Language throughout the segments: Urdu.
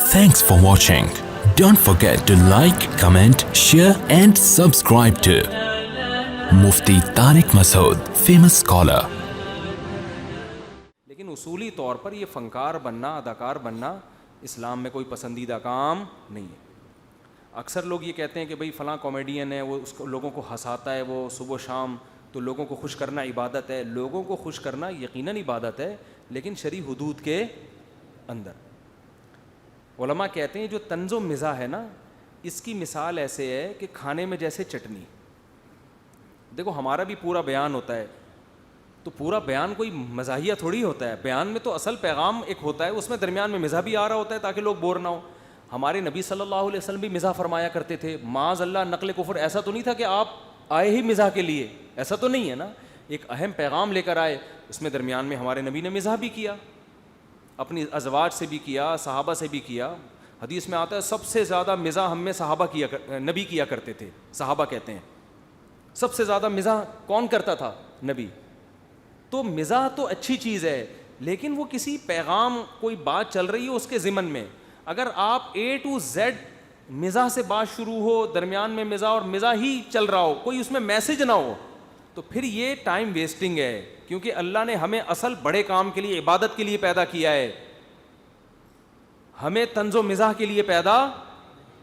Thanks for watching. Don't forget to like, comment, share and subscribe to Mufti Tariq Masood, famous scholar. لیکن اصولی طور پر یہ فنکار بننا، اداکار بننا اسلام میں کوئی پسندیدہ کام نہیں ہے۔ اکثر لوگ یہ کہتے ہیں کہ بھئی فلاں کامیڈین ہے، وہ اس کو لوگوں کو ہنساتا ہے، وہ صبح و شام، تو لوگوں کو خوش کرنا عبادت ہے۔ لوگوں کو خوش کرنا یقیناً عبادت ہے، لیکن شرعی حدود کے اندر۔ علماء کہتے ہیں جو طنز و مزاح ہے نا، اس کی مثال ایسے ہے کہ کھانے میں جیسے چٹنی۔ دیکھو ہمارا بھی پورا بیان ہوتا ہے، تو پورا بیان کوئی مزاحیہ تھوڑی ہوتا ہے، بیان میں تو اصل پیغام ایک ہوتا ہے، اس میں درمیان میں مزاح بھی آ رہا ہوتا ہے تاکہ لوگ بور نہ ہو۔ ہمارے نبی صلی اللہ علیہ وسلم بھی مزاح فرمایا کرتے تھے، معاذ اللہ نقل کفر، ایسا تو نہیں تھا کہ آپ آئے ہی مزاح کے لیے، ایسا تو نہیں ہے نا، ایک اہم پیغام لے کر آئے، اس میں درمیان میں ہمارے نبی نے مزاح بھی کیا، اپنی ازواج سے بھی کیا، صحابہ سے بھی کیا۔ حدیث میں آتا ہے سب سے زیادہ مزاح ہم میں صحابہ نبی کیا کرتے تھے، صحابہ کہتے ہیں سب سے زیادہ مزاح کون کرتا تھا؟ نبی۔ تو مزاح تو اچھی چیز ہے، لیکن وہ کسی پیغام، کوئی بات چل رہی ہے اس کے ضمن میں، اگر آپ A to Z مزاح سے بات شروع ہو، درمیان میں مزاح اور مزاح ہی چل رہا ہو، کوئی اس میں میسج نہ ہو، تو پھر یہ ٹائم ویسٹنگ ہے، کیونکہ اللہ نے ہمیں اصل بڑے کام کے لیے، عبادت کے لیے پیدا کیا ہے، ہمیں طنز و مزاح کے لیے پیدا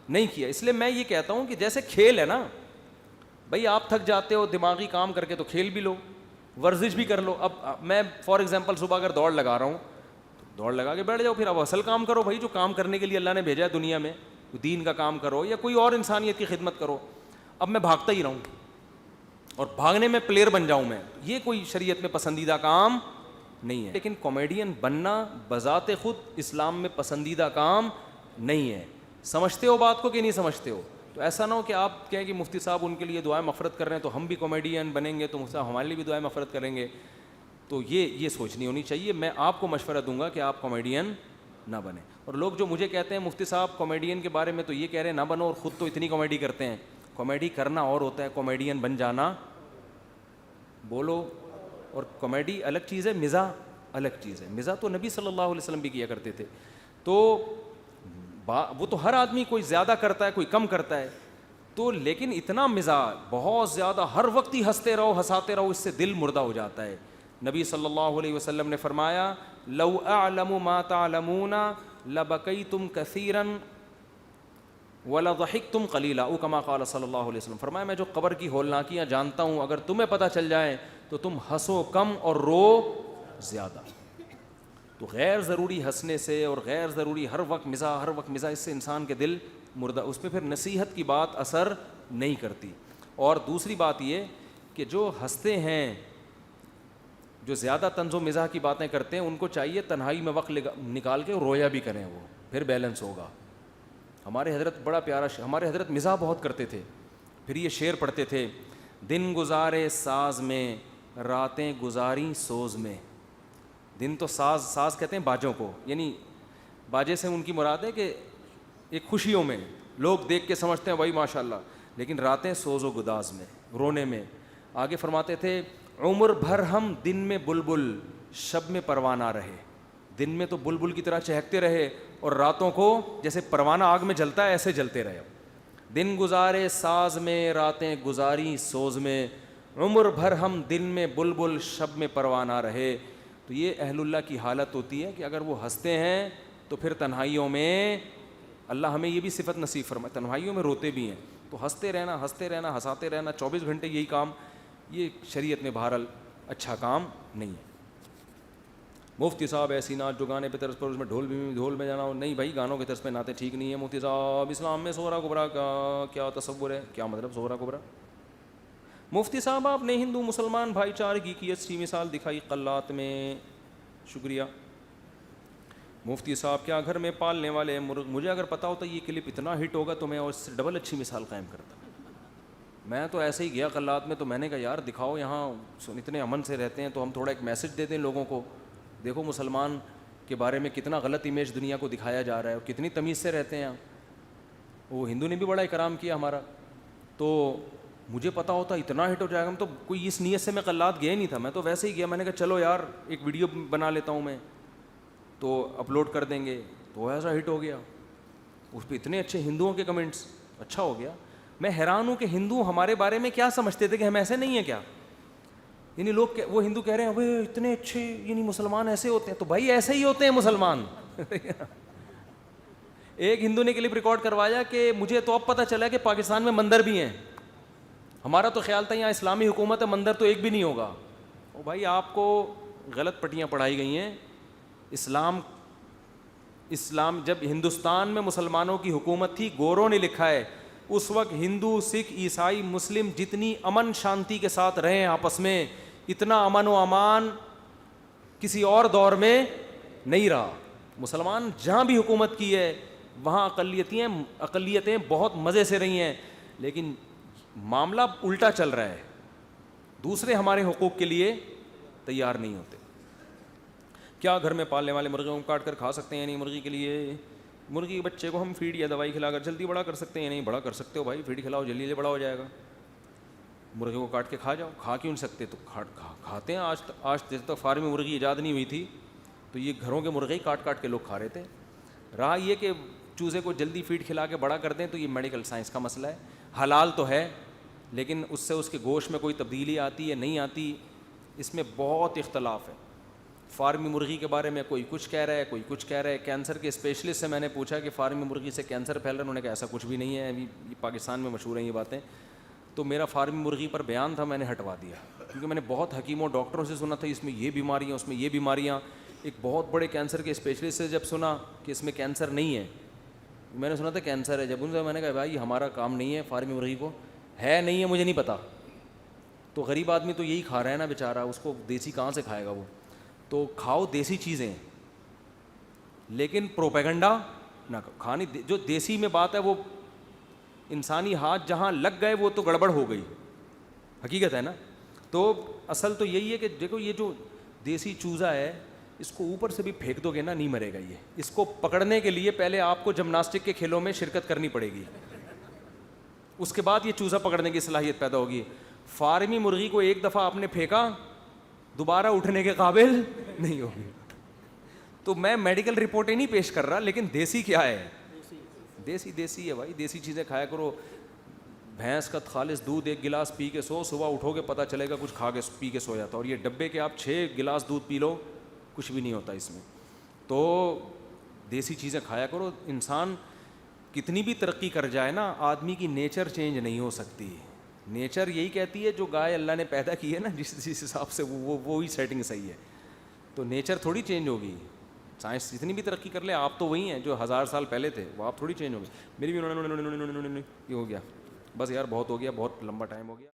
نہیں کیا۔ اس لیے میں یہ کہتا ہوں کہ جیسے کھیل ہے نا، بھائی آپ تھک جاتے ہو دماغی کام کر کے تو کھیل بھی لو، ورزش بھی کر لو۔ اب میں فار ایگزامپل صبح اگر دوڑ لگا رہا ہوں، تو دوڑ لگا کے بیٹھ جاؤ، پھر اب اصل کام کرو بھائی، جو کام کرنے کے لیے اللہ نے بھیجا ہے دنیا میں، دین کا کام کرو یا کوئی اور انسانیت کی خدمت کرو۔ اب میں بھاگتا ہی رہوں اور بھاگنے میں پلیئر بن جاؤں میں، یہ کوئی شریعت میں پسندیدہ کام نہیں ہے۔ لیکن کامیڈین بننا بذات خود اسلام میں پسندیدہ کام نہیں ہے۔ سمجھتے ہو بات کو کہ نہیں سمجھتے ہو؟ تو ایسا نہ ہو کہ آپ کہیں کہ مفتی صاحب ان کے لیے دعائیں مغفرت کر رہے ہیں تو ہم بھی کامیڈین بنیں گے تو مفتی صاحب ہمارے لیے بھی دعائیں مغفرت کریں گے، تو یہ سوچ نہیں ہونی چاہیے۔ میں آپ کو مشورہ دوں گا کہ آپ کامیڈین نہ بنیں۔ اور لوگ جو مجھے کہتے ہیں مفتی صاحب کامیڈین کے بارے میں تو یہ کہہ رہے ہیں نہ بنو، اور خود تو اتنی کامیڈی کرتے ہیں۔ کامیڈی کرنا اور ہوتا ہے، کامیڈین بن جانا بولو، اور کامیڈی الگ چیز ہے، مزاح الگ چیز ہے۔ مزاح تو نبی صلی اللہ علیہ وسلم بھی کیا کرتے تھے، تو وہ تو ہر آدمی کوئی زیادہ کرتا ہے کوئی کم کرتا ہے، تو لیکن اتنا مزاح بہت زیادہ ہر وقت ہی ہنستے رہو ہنساتے رہو، اس سے دل مردہ ہو جاتا ہے۔ نبی صلی اللہ علیہ وسلم نے فرمایا لو اعلم ما تعلمون لبکیتم کثیرا وَلَضَحِكْتُمْ قَلِيلًا، او کما قال صلی اللہ علیہ وسلم، فرمایا میں جو قبر کی ہولناکیاں جانتا ہوں، اگر تمہیں پتہ چل جائیں تو تم ہنسو کم اور رو زیادہ۔ تو غیر ضروری ہنسنے سے اور غیر ضروری ہر وقت مزاح، اس سے انسان کے دل مردہ، اس پہ پھر نصیحت کی بات اثر نہیں کرتی۔ اور دوسری بات یہ کہ جو ہنستے ہیں، جو زیادہ طنز و مزاح کی باتیں کرتے ہیں، ان کو چاہیے تنہائی میں وقت نکال کے رویا بھی کریں، وہ پھر بیلنس ہوگا۔ ہمارے حضرت بڑا پیارا ہمارے حضرت مزاح بہت کرتے تھے، پھر یہ شعر پڑھتے تھے، دن گزارے ساز میں راتیں گزاری سوز میں۔ دن تو ساز کہتے ہیں باجوں کو، یعنی باجے سے ان کی مراد ہے کہ ایک خوشیوں میں لوگ دیکھ کے سمجھتے ہیں بھائی ماشاء اللہ، لیکن راتیں سوز و گداز میں، رونے میں۔ آگے فرماتے تھے عمر بھر ہم دن میں بلبل شب میں پروانہ رہے، دن میں تو بلبل کی طرح چہکتے رہے اور راتوں کو جیسے پروانہ آگ میں جلتا ہے ایسے جلتے رہے۔ دن گزارے ساز میں راتیں گزاری سوز میں، عمر بھر ہم دن میں بلبل شب میں پروانہ رہے۔ تو یہ اہل اللہ کی حالت ہوتی ہے کہ اگر وہ ہنستے ہیں تو پھر تنہائیوں میں، اللہ ہمیں یہ بھی صفت نصیب فرمائے، تنہائیوں میں روتے بھی ہیں۔ تو ہنستے رہنا ہنساتے رہنا 24 گھنٹے یہی کام، یہ شریعت میں بہرحال اچھا کام نہیں ہے۔ مفتی صاحب ایسی نعت جو گانے پہ طرز پر اس میں ڈھول میں جانا ہو، نہیں بھائی گانوں کے طرز پہ نعتیں ٹھیک نہیں ہیں۔ مفتی صاحب اسلام میں صغرا کبرا کا کیا تصور ہے، کیا مطلب صغرا کبرا؟ مفتی صاحب آپ نے ہندو مسلمان بھائی چارگی کی اچھی مثال دکھائی قلات میں، شکریہ۔ مفتی صاحب کیا گھر میں پالنے والے مرغ، مجھے اگر پتا ہوتا یہ کلپ اتنا ہٹ ہوگا تو میں اس سے ڈبل اچھی مثال قائم کرتا۔ میں تو ایسے ہی گیا قلات میں، تو میں نے کہا یار دکھاؤ، یہاں اتنے امن سے رہتے ہیں تو ہم تھوڑا ایک میسج دے دیں لوگوں کو، دیکھو مسلمان کے بارے میں کتنا غلط امیج دنیا کو دکھایا جا رہا ہے اور کتنی تمیز سے رہتے ہیں۔ وہ ہندو نے بھی بڑا اکرام کیا ہمارا، تو مجھے پتا ہوتا اتنا ہٹ ہو جائے گا، تو کوئی اس نیت سے میں قلات گیا نہیں تھا، میں تو ویسے ہی گیا، میں نے کہا چلو یار ایک ویڈیو بنا لیتا ہوں میں تو اپلوڈ کر دیں گے، تو ایسا ہٹ ہو گیا۔ اس پہ اتنے اچھے ہندوؤں کے کمنٹس. اچھا ہو گیا. میں حیران ہوں کہ ہندو ہمارے بارے میں کیا سمجھتے تھے کہ ہم ایسے نہیں ہیں کیا. یعنی لوگ وہ ہندو کہہ رہے ہیں وہ اتنے اچھے, یعنی مسلمان ایسے ہوتے ہیں. تو بھائی ایسے ہی ہوتے ہیں مسلمان. ایک ہندو نے کلپ ریکارڈ کروایا کہ مجھے تو اب پتہ چلا کہ پاکستان میں مندر بھی ہیں. ہمارا تو خیال تھا یہاں اسلامی حکومت ہے, مندر تو ایک بھی نہیں ہوگا. او بھائی آپ کو غلط پٹیاں پڑھائی گئی ہیں. اسلام جب ہندوستان میں مسلمانوں کی حکومت تھی, گوروں نے لکھا ہے اس وقت ہندو, سکھ, عیسائی, مسلم جتنی امن شانتی کے ساتھ رہے آپس میں, اتنا امن و امان کسی اور دور میں نہیں رہا. مسلمان جہاں بھی حکومت کی ہے وہاں اقلیتیں بہت مزے سے رہی ہیں, لیکن معاملہ الٹا چل رہا ہے. دوسرے ہمارے حقوق کے لیے تیار نہیں ہوتے. کیا گھر میں پالنے والے مرغیوں کو کاٹ کر کھا سکتے ہیں؟ نہیں. مرغی کے لیے, مرغی کے بچے کو ہم فیڈ یا دوائی کھلا کر جلدی بڑا کر سکتے ہیں؟ نہیں. بڑا کر سکتے ہو بھائی, فیڈ کھلاؤ جلدی جلدی بڑا ہو جائے گا. مرغے کو کاٹ کے کھا جاؤ. کھا کیوں نہیں سکتے؟ تو کھاتے ہیں. آج جیسے تک فارمی مرغی ایجاد نہیں ہوئی تھی تو یہ گھروں کے مرغے ہی کاٹ کاٹ کے لوگ کھا رہے تھے. رہا یہ کہ چوزے کو جلدی فیڈ کھلا کے بڑا کر دیں تو یہ میڈیکل سائنس کا مسئلہ ہے. حلال تو ہے لیکن اس سے اس کے گوشت میں کوئی تبدیلی آتی ہے نہیں آتی, اس میں بہت اختلاف ہے. فارمی مرغی کے بارے میں کوئی کچھ کہہ رہا ہے, کوئی کچھ کہہ رہا ہے. کینسر کے اسپیشلسٹ سے میں نے پوچھا کہ فارمی مرغی سے کینسر پھیل رہا ہے, انہوں نے کہا ایسا کچھ بھی نہیں ہے, ابھی پاکستان میں مشہور ہیں یہ باتیں. تو میرا فارمی مرغی پر بیان تھا, میں نے ہٹوا دیا کیونکہ میں نے بہت حکیموں ڈاکٹروں سے سنا تھا اس میں یہ بیماریاں, اس میں یہ بیماریاں. ایک بہت بڑے کینسر کے اسپیشلسٹ سے جب سنا کہ اس میں کینسر نہیں ہے, میں نے سنا تھا کینسر ہے, جب ان سے میں نے کہا بھائی ہمارا کام نہیں ہے فارمی مرغی کو, ہے نہیں ہے مجھے نہیں پتا. تو غریب آدمی تو یہی کھا رہا ہے نا بیچارہ, اس کو دیسی کہاں سے کھائے گا وہ. تو کھاؤ دیسی چیزیں لیکن پروپیگنڈا نہ کھانی. جو دیسی میں بات ہے وہ انسانی ہاتھ جہاں لگ گئے وہ تو گڑبڑ ہو گئی, حقیقت ہے نا. تو اصل تو یہی ہے کہ دیکھو یہ جو دیسی چوزا ہے اس کو اوپر سے بھی پھینک دو گے نا نہیں مرے گا یہ. اس کو پکڑنے کے لیے پہلے آپ کو جمناسٹک کے کھیلوں میں شرکت کرنی پڑے گی, اس کے بعد یہ چوزا پکڑنے کی صلاحیت پیدا ہوگی. فارمی مرغی کو ایک دفعہ آپ نے پھینکا دوبارہ اٹھنے کے قابل نہیں ہوگی. تو میں میڈیکل رپورٹیں نہیں پیش کر رہا, لیکن دیسی کیا ہے, دیسی ہے بھائی. دیسی چیزیں کھایا کرو. بھینس کا خالص دودھ 1 گلاس پی کے سو, صبح اٹھو گے پتہ چلے گا کچھ کھا کے پی کے سو جاتا. اور یہ ڈبے کے آپ 6 گلاس دودھ پی لو کچھ بھی نہیں ہوتا اس میں. تو دیسی چیزیں کھایا کرو. انسان کتنی بھی ترقی کر جائے نا, آدمی کی نیچر چینج نہیں ہو سکتی. نیچر یہی کہتی ہے جو گائے اللہ نے پیدا کی ہے نا, جس حساب سے وہی سیٹنگ صحیح ہے. تو نیچر تھوڑی چینج ہوگی. سائنس جتنی بھی ترقی کر لے آپ تو وہی ہیں جو 1000 سال پہلے تھے, وہ آپ تھوڑی چینج ہو گئے. میری بھی یہ ہو گیا. بس یار بہت ہو گیا, بہت لمبا ٹائم ہو گیا.